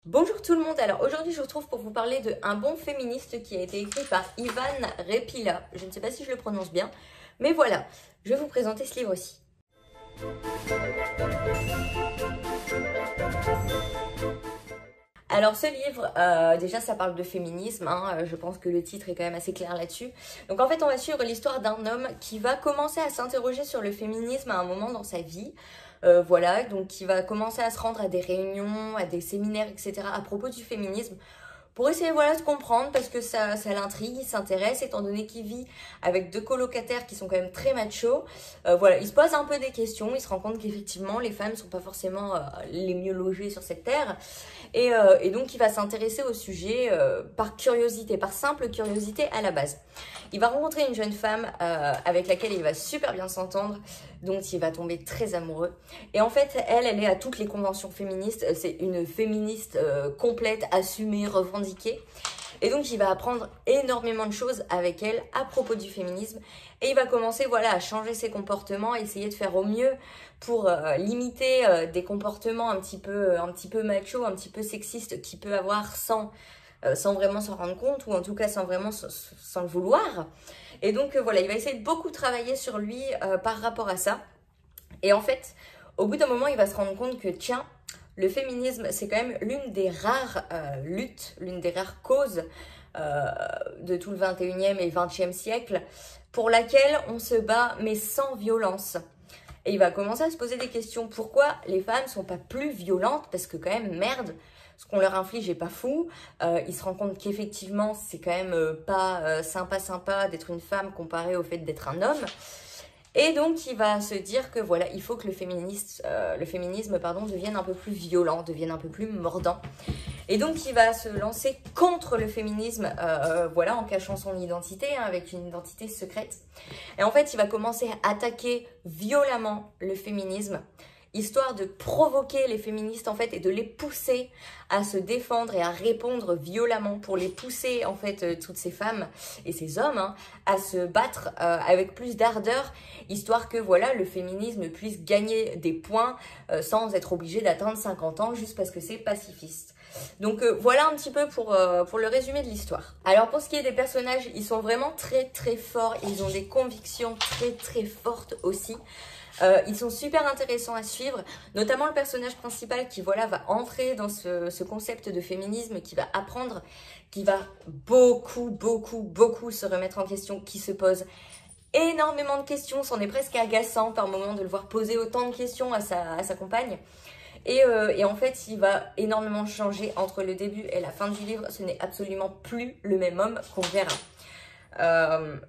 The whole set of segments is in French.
Bonjour tout le monde, alors aujourd'hui je vous retrouve pour vous parler de Un bon féministe qui a été écrit par Ivan Repila. Je ne sais pas si je le prononce bien, mais voilà, je vais vous présenter ce livre-ci. Alors ce livre, déjà ça parle de féminisme, je pense que le titre est quand même assez clair là-dessus. Donc en fait on va suivre l'histoire d'un homme qui va commencer à s'interroger sur le féminisme à un moment dans sa vie. Voilà, donc il va commencer à se rendre à des réunions, à des séminaires, etc. à propos du féminisme pour essayer voilà, de comprendre parce que ça l'intrigue, il s'intéresse étant donné qu'il vit avec deux colocataires qui sont quand même très machos. Voilà, il se pose un peu des questions, il se rend compte qu'effectivement les femmes ne sont pas forcément les mieux logées sur cette terre et donc il va s'intéresser au sujet par curiosité, par simple curiosité à la base. Il va rencontrer une jeune femme avec laquelle il va super bien s'entendre, dont il va tomber très amoureux. Et en fait, elle est à toutes les conventions féministes. C'est une féministe complète, assumée, revendiquée. Et donc, il va apprendre énormément de choses avec elle à propos du féminisme. Et il va commencer voilà, à changer ses comportements, essayer de faire au mieux pour limiter des comportements un petit peu macho, un petit peu sexistes qu'il peut avoir sans vraiment s'en rendre compte ou en tout cas sans vraiment sans le vouloir. Et donc voilà, il va essayer de beaucoup travailler sur lui par rapport à ça. Et en fait, au bout d'un moment, il va se rendre compte que tiens, le féminisme, c'est quand même l'une des rares luttes, l'une des rares causes de tout le 21e et 20e siècle pour laquelle on se bat mais sans violence. Et il va commencer à se poser des questions. Pourquoi les femmes ne sont pas plus violentes? Parce que quand même, merde, ce qu'on leur inflige n'est pas fou. Il se rend compte qu'effectivement, c'est quand même pas sympa d'être une femme comparé au fait d'être un homme. Et donc, il va se dire que voilà, il faut que le féminisme devienne un peu plus violent, devienne un peu plus mordant. Et donc, il va se lancer contre le féminisme, voilà, en cachant son identité, avec une identité secrète. Et en fait, il va commencer à attaquer violemment le féminisme, histoire de provoquer les féministes en fait et de les pousser à se défendre et à répondre violemment pour les pousser en fait toutes ces femmes et ces hommes à se battre avec plus d'ardeur, histoire que voilà le féminisme puisse gagner des points sans être obligé d'atteindre 50 ans juste parce que c'est pacifiste. Donc voilà un petit peu pour le résumé de l'histoire. Alors pour ce qui est des personnages, ils sont vraiment très forts, ils ont des convictions très fortes aussi. Ils sont super intéressants à suivre, notamment le personnage principal qui voilà va entrer dans ce concept de féminisme, qui va apprendre, qui va beaucoup se remettre en question, qui se pose énormément de questions, c'en est presque agaçant par moment de le voir poser autant de questions à sa compagne. Et en fait, il va énormément changer entre le début et la fin du livre. Ce n'est absolument plus le même homme qu'on verra.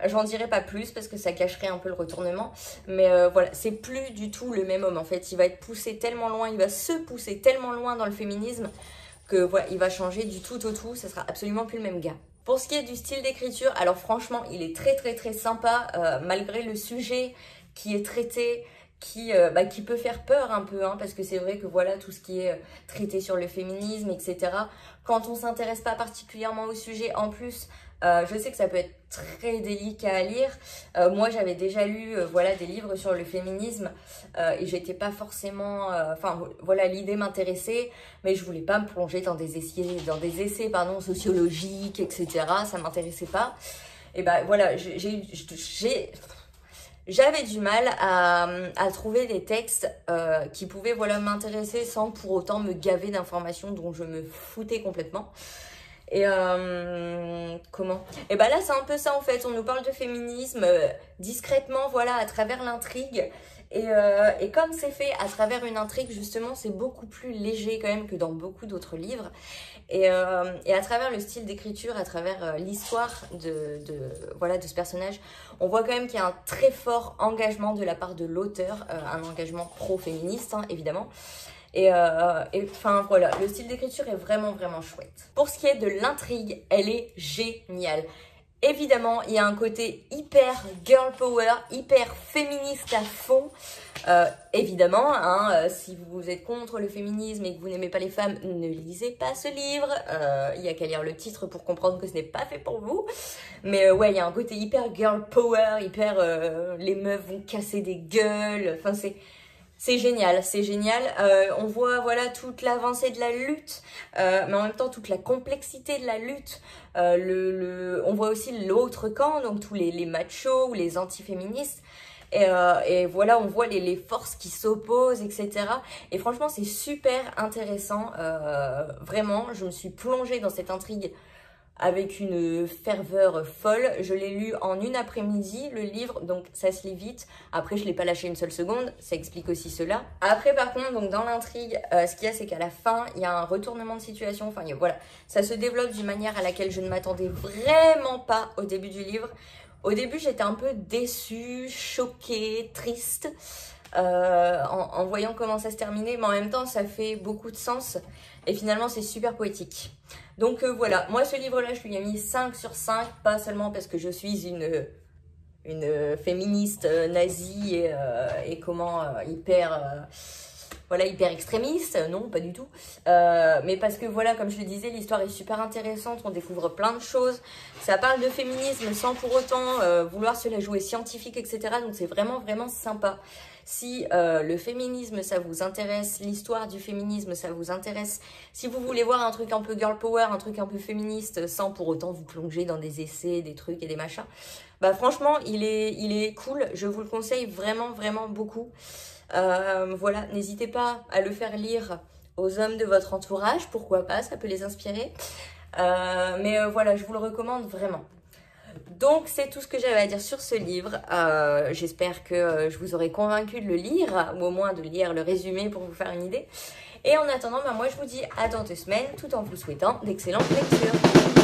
J'en dirai pas plus parce que ça cacherait un peu le retournement, mais voilà, c'est plus du tout le même homme en fait. Il va être poussé tellement loin, il va se pousser tellement loin dans le féminisme que voilà, il va changer du tout au tout, ça sera absolument plus le même gars. Pour ce qui est du style d'écriture, alors franchement, il est très sympa malgré le sujet qui est traité, qui peut faire peur un peu, parce que c'est vrai que voilà, tout ce qui est traité sur le féminisme, etc. Quand on s'intéresse pas particulièrement au sujet, en plus, je sais que ça peut être très délicat à lire. Moi, j'avais déjà lu voilà, des livres sur le féminisme et j'étais pas forcément... voilà, l'idée m'intéressait, mais je voulais pas me plonger dans des essais sociologiques, etc. Ça m'intéressait pas. Et ben voilà, j'avais du mal à trouver des textes qui pouvaient voilà, m'intéresser sans pour autant me gaver d'informations dont je me foutais complètement. Et comment? Et bah là c'est un peu ça en fait, on nous parle de féminisme discrètement voilà à travers l'intrigue et comme c'est fait à travers une intrigue justement c'est beaucoup plus léger quand même que dans beaucoup d'autres livres et à travers le style d'écriture, à travers l'histoire voilà, de ce personnage, on voit quand même qu'il y a un très fort engagement de la part de l'auteur, un engagement pro-féministe évidemment. Et enfin voilà, le style d'écriture est vraiment chouette. Pour ce qui est de l'intrigue, elle est géniale. Évidemment, il y a un côté hyper girl power, hyper féministe à fond. Évidemment, si vous êtes contre le féminisme et que vous n'aimez pas les femmes, ne lisez pas ce livre. Il y a qu'à lire le titre pour comprendre que ce n'est pas fait pour vous. Mais ouais, il y a un côté hyper girl power, hyper les meufs vont casser des gueules. Enfin, C'est génial, c'est génial. On voit voilà toute l'avancée de la lutte, mais en même temps toute la complexité de la lutte. On voit aussi l'autre camp, donc tous les machos ou les antiféministes. Et voilà, on voit les forces qui s'opposent, etc. Et franchement, c'est super intéressant. Vraiment, je me suis plongée dans cette intrigue avec une ferveur folle. Je l'ai lu en une après-midi, le livre, donc ça se lit vite. Après, je ne l'ai pas lâché une seule seconde, ça explique aussi cela. Après, par contre, donc dans l'intrigue, ce qu'il y a, c'est qu'à la fin, il y a un retournement de situation. Enfin, voilà, ça se développe d'une manière à laquelle je ne m'attendais vraiment pas au début du livre. Au début, j'étais un peu déçue, choquée, triste. En voyant comment ça se terminait, mais en même temps ça fait beaucoup de sens et finalement c'est super poétique. Donc voilà, moi ce livre-là je lui ai mis 5 sur 5, pas seulement parce que je suis une féministe nazie et comment voilà, hyper extrémiste, non, pas du tout. Mais parce que voilà, comme je le disais, l'histoire est super intéressante, on découvre plein de choses. Ça parle de féminisme sans pour autant vouloir se la jouer scientifique, etc. Donc c'est vraiment, vraiment sympa. Si le féminisme, ça vous intéresse, l'histoire du féminisme, ça vous intéresse, si vous voulez voir un truc un peu girl power, un truc un peu féministe, sans pour autant vous plonger dans des essais, des trucs et des machins, bah franchement, il est cool. Je vous le conseille vraiment, vraiment beaucoup. Voilà, n'hésitez pas à le faire lire aux hommes de votre entourage, pourquoi pas, ça peut les inspirer. Voilà, je vous le recommande vraiment. Donc c'est tout ce que j'avais à dire sur ce livre. J'espère que je vous aurai convaincu de le lire, ou au moins de lire le résumé pour vous faire une idée. Et en attendant, moi je vous dis à dans 2 semaines, tout en vous souhaitant d'excellentes lectures.